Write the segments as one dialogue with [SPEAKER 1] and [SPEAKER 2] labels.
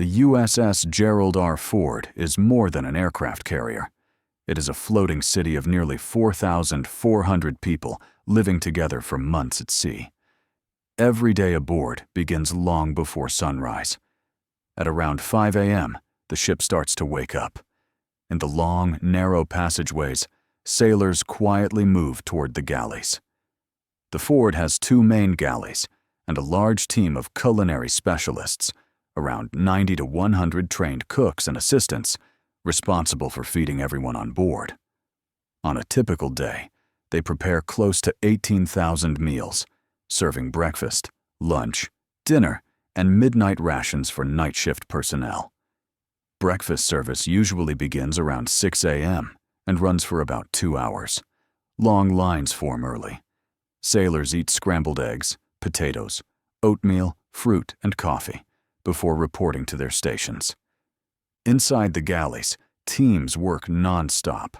[SPEAKER 1] The USS Gerald R Ford is more than an aircraft carrier. It is a floating city of nearly 4,400 people living together for months at sea. Every day aboard begins long before sunrise. At around 5 a.m., the ship starts to wake up. In the long, narrow passageways, sailors quietly move toward the galleys. The Ford has 2 main galleys and a large team of culinary specialists, around 90 to 100 trained cooks and assistants, responsible for feeding everyone on board. On a typical day, they prepare close to 18,000 meals, serving breakfast, lunch, dinner, and midnight rations for night shift personnel. Breakfast service usually begins around 6 a.m. and runs for about 2 hours. Long lines form early. Sailors eat scrambled eggs, potatoes, oatmeal, fruit, and coffee before reporting to their stations. Inside the galleys, teams work non-stop.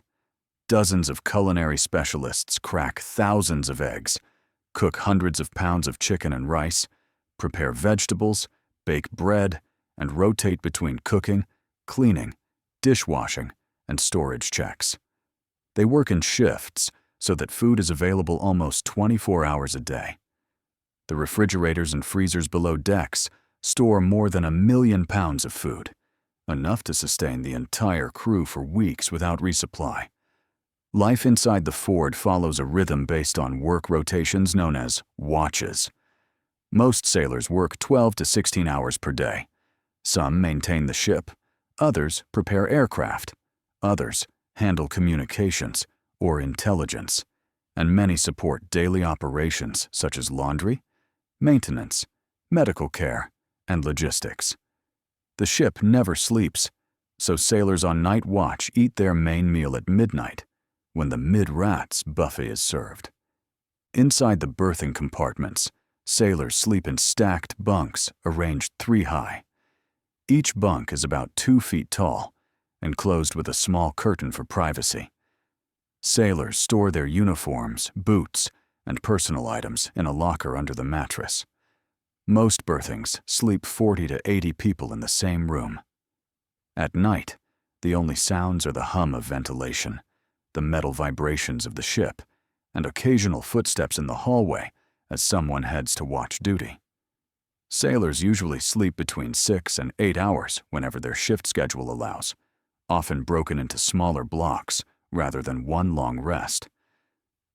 [SPEAKER 1] Dozens of culinary specialists crack thousands of eggs, cook hundreds of pounds of chicken and rice, prepare vegetables, bake bread, and rotate between cooking, cleaning, dishwashing, and storage checks. They work in shifts so that food is available almost 24 hours a day. The refrigerators and freezers below decks store more than 1 million pounds of food, enough to sustain the entire crew for weeks without resupply. Life inside the Ford follows a rhythm based on work rotations known as watches. Most sailors work 12 to 16 hours per day. Some maintain the ship, others prepare aircraft, others handle communications or intelligence, and many support daily operations such as laundry, maintenance, medical care, and logistics. The ship never sleeps, so sailors on night watch eat their main meal at midnight, when the mid-rats buffet is served. Inside the berthing compartments, sailors sleep in stacked bunks arranged 3 high. Each bunk is about 2 feet tall, enclosed with a small curtain for privacy. Sailors store their uniforms, boots, and personal items in a locker under the mattress. Most berthings sleep 40 to 80 people in the same room. At night, the only sounds are the hum of ventilation, the metal vibrations of the ship, and occasional footsteps in the hallway as someone heads to watch duty. Sailors usually sleep between 6 and 8 hours whenever their shift schedule allows, often broken into smaller blocks rather than one long rest.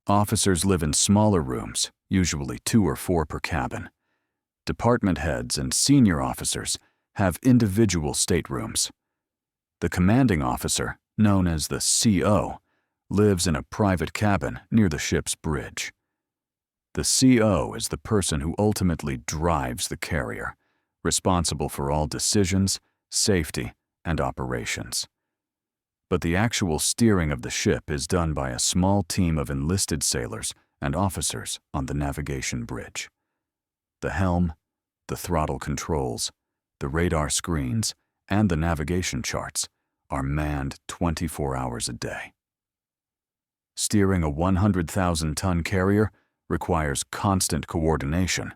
[SPEAKER 1] Officers live in smaller rooms, usually 2 or 4 per cabin. Department heads and senior officers have individual staterooms. The commanding officer, known as the CO, lives in a private cabin near the ship's bridge. The CO is the person who ultimately drives the carrier, responsible for all decisions, safety, and operations. But the actual steering of the ship is done by a small team of enlisted sailors and officers on the navigation bridge. The helm, the throttle controls, the radar screens, and the navigation charts are manned 24 hours a day. Steering a 100,000-ton carrier requires constant coordination.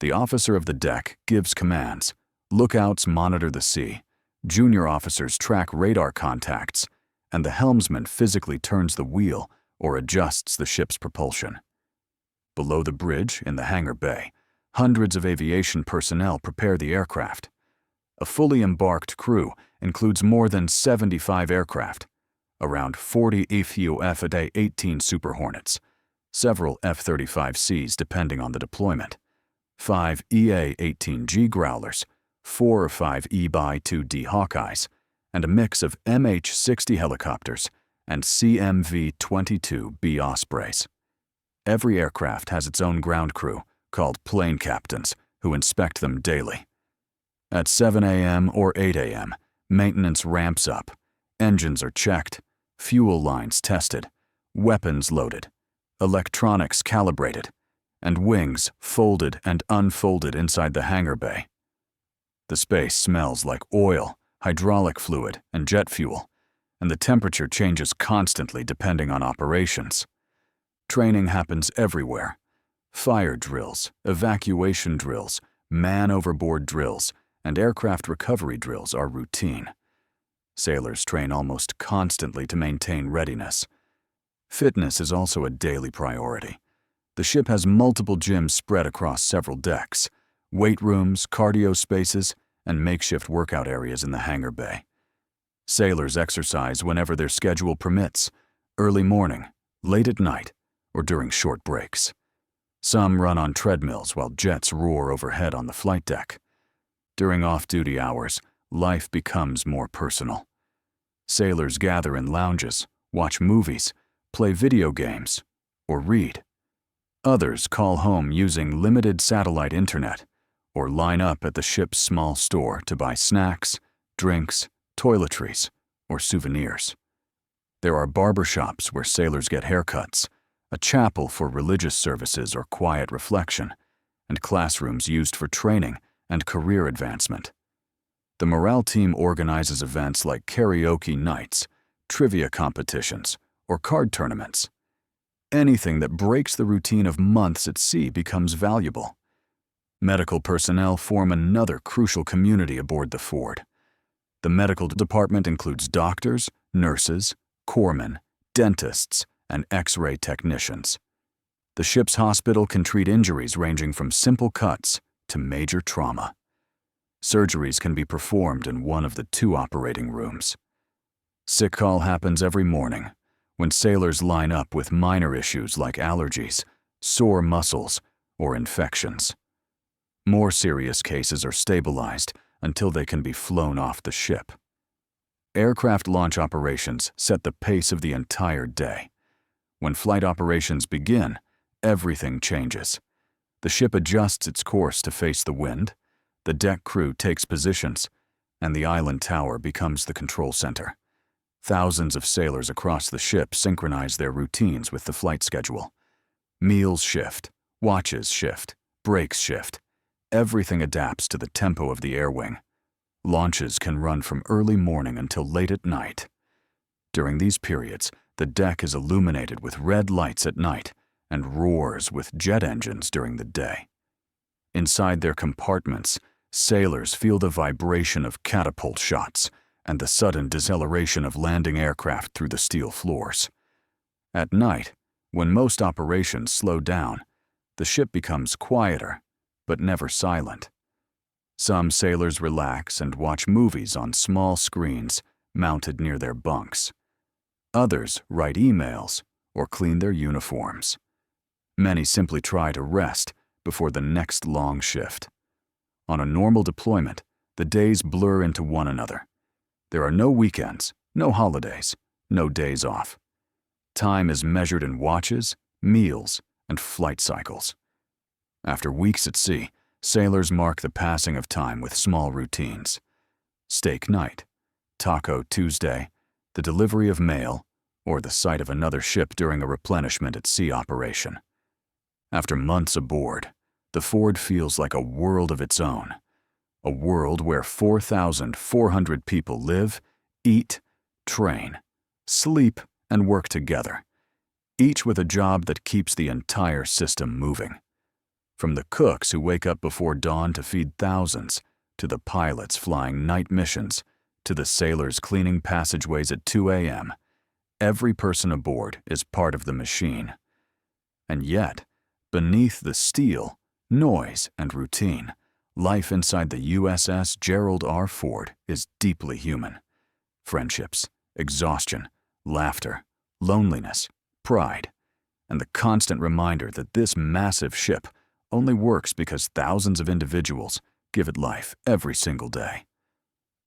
[SPEAKER 1] The officer of the deck gives commands, lookouts monitor the sea, junior officers track radar contacts, and the helmsman physically turns the wheel or adjusts the ship's propulsion. Below the bridge in the hangar bay, hundreds of aviation personnel prepare the aircraft. A fully embarked crew includes more than 75 aircraft, around 40 F/A-18 Super Hornets, several F-35Cs depending on the deployment, 5 EA-18G Growlers, 4 or 5 E-2D Hawkeyes, and a mix of MH-60 helicopters and CMV-22B Ospreys. Every aircraft has its own ground crew, called plane captains, who inspect them daily. At 7 a.m. or 8 a.m., maintenance ramps up, engines are checked, fuel lines tested, weapons loaded, electronics calibrated, and wings folded and unfolded inside the hangar bay. The space smells like oil, hydraulic fluid, and jet fuel, and the temperature changes constantly depending on operations. Training happens everywhere. Fire drills, evacuation drills, man-overboard drills, and aircraft recovery drills are routine. Sailors train almost constantly to maintain readiness. Fitness is also a daily priority. The ship has multiple gyms spread across several decks, weight rooms, cardio spaces, and makeshift workout areas in the hangar bay. Sailors exercise whenever their schedule permits, early morning, late at night, or during short breaks. Some run on treadmills while jets roar overhead on the flight deck. During off-duty hours, life becomes more personal. Sailors gather in lounges, watch movies, play video games, or read. Others call home using limited satellite internet or line up at the ship's small store to buy snacks, drinks, toiletries, or souvenirs. There are barbershops where sailors get haircuts, a chapel for religious services or quiet reflection, and classrooms used for training and career advancement. The morale team organizes events like karaoke nights, trivia competitions, or card tournaments. Anything that breaks the routine of months at sea becomes valuable. Medical personnel form another crucial community aboard the Ford. The medical department includes doctors, nurses, corpsmen, dentists, and X-ray technicians. The ship's hospital can treat injuries ranging from simple cuts to major trauma. Surgeries can be performed in one of the 2 operating rooms. Sick call happens every morning when sailors line up with minor issues like allergies, sore muscles, or infections. More serious cases are stabilized until they can be flown off the ship. Aircraft launch operations set the pace of the entire day. When flight operations begin, everything changes. The ship adjusts its course to face the wind, the deck crew takes positions, and the island tower becomes the control center. Thousands of sailors across the ship synchronize their routines with the flight schedule. Meals shift, watches shift, breaks shift. Everything adapts to the tempo of the air wing. Launches can run from early morning until late at night. During these periods, the deck is illuminated with red lights at night and roars with jet engines during the day. Inside their compartments, sailors feel the vibration of catapult shots and the sudden deceleration of landing aircraft through the steel floors. At night, when most operations slow down, the ship becomes quieter, but never silent. Some sailors relax and watch movies on small screens mounted near their bunks. Others write emails or clean their uniforms. Many simply try to rest before the next long shift. On a normal deployment, the days blur into one another. There are no weekends, no holidays, no days off. Time is measured in watches, meals, and flight cycles. After weeks at sea, sailors mark the passing of time with small routines. Steak night, Taco Tuesday, the delivery of mail, or the sight of another ship during a replenishment at sea operation. After months aboard, the Ford feels like a world of its own. A world where 4,400 people live, eat, train, sleep, and work together, each with a job that keeps the entire system moving. From the cooks who wake up before dawn to feed thousands, to the pilots flying night missions, to the sailors cleaning passageways at 2 a.m., every person aboard is part of the machine. And yet, beneath the steel, noise, and routine, life inside the USS Gerald R Ford is deeply human. Friendships, exhaustion, laughter, loneliness, pride, and the constant reminder that this massive ship only works because thousands of individuals give it life every single day.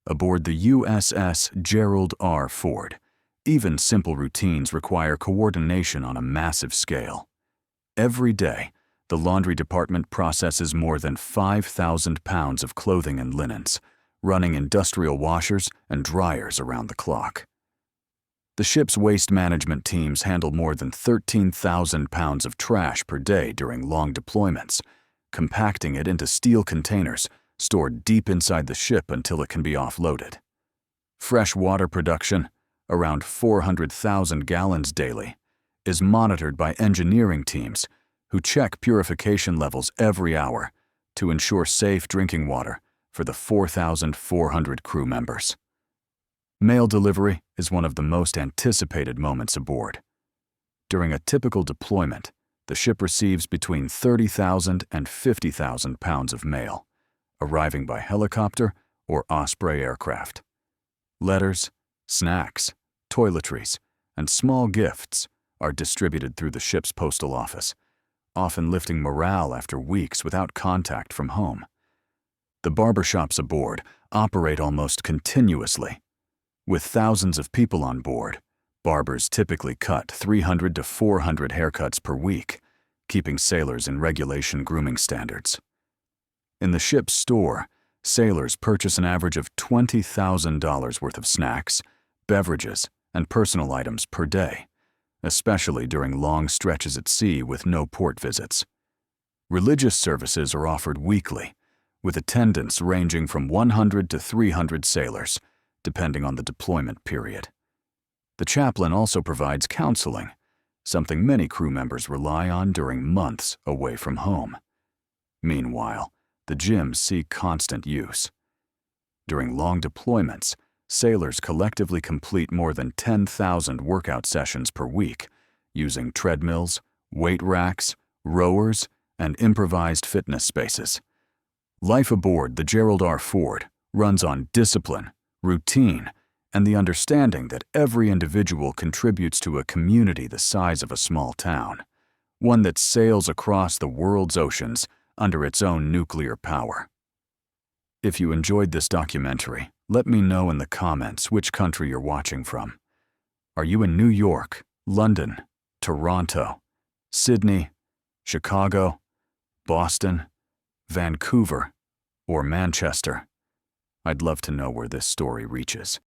[SPEAKER 1] Aboard the USS Gerald R Ford, even simple routines require coordination on a massive scale. Every day, the laundry department processes more than 5,000 pounds of clothing and linens, running industrial washers and dryers around the clock. The ship's waste management teams handle more than 13,000 pounds of trash per day during long deployments, compacting it into steel containers stored deep inside the ship until it can be offloaded. Fresh water production, around 400,000 gallons daily, is monitored by engineering teams who check purification levels every hour to ensure safe drinking water for the 4,400 crew members. Mail delivery is one of the most anticipated moments aboard. During a typical deployment, the ship receives between 30,000 and 50,000 pounds of mail, arriving by helicopter or Osprey aircraft. Letters, snacks, toiletries, and small gifts are distributed through the ship's postal office, often lifting morale after weeks without contact from home. The barbershops aboard operate almost continuously. With thousands of people on board, barbers typically cut 300 to 400 haircuts per week, keeping sailors in regulation grooming standards. In the ship's store, sailors purchase an average of $20,000 worth of snacks, beverages, and personal items per day, especially during long stretches at sea with no port visits. Religious services are offered weekly, with attendance ranging from 100 to 300 sailors, depending on the deployment period. The chaplain also provides counseling, something many crew members rely on during months away from home. Meanwhile, the gyms see constant use. During long deployments, sailors collectively complete more than 10,000 workout sessions per week, using treadmills, weight racks, rowers, and improvised fitness spaces. Life aboard the Gerald R Ford runs on discipline, routine, and the understanding that every individual contributes to a community the size of a small town, one that sails across the world's oceans under its own nuclear power. If you enjoyed this documentary, let me know in the comments which country you're watching from. Are you in New York, London, Toronto, Sydney, Chicago, Boston, Vancouver, or Manchester? I'd love to know where this story reaches.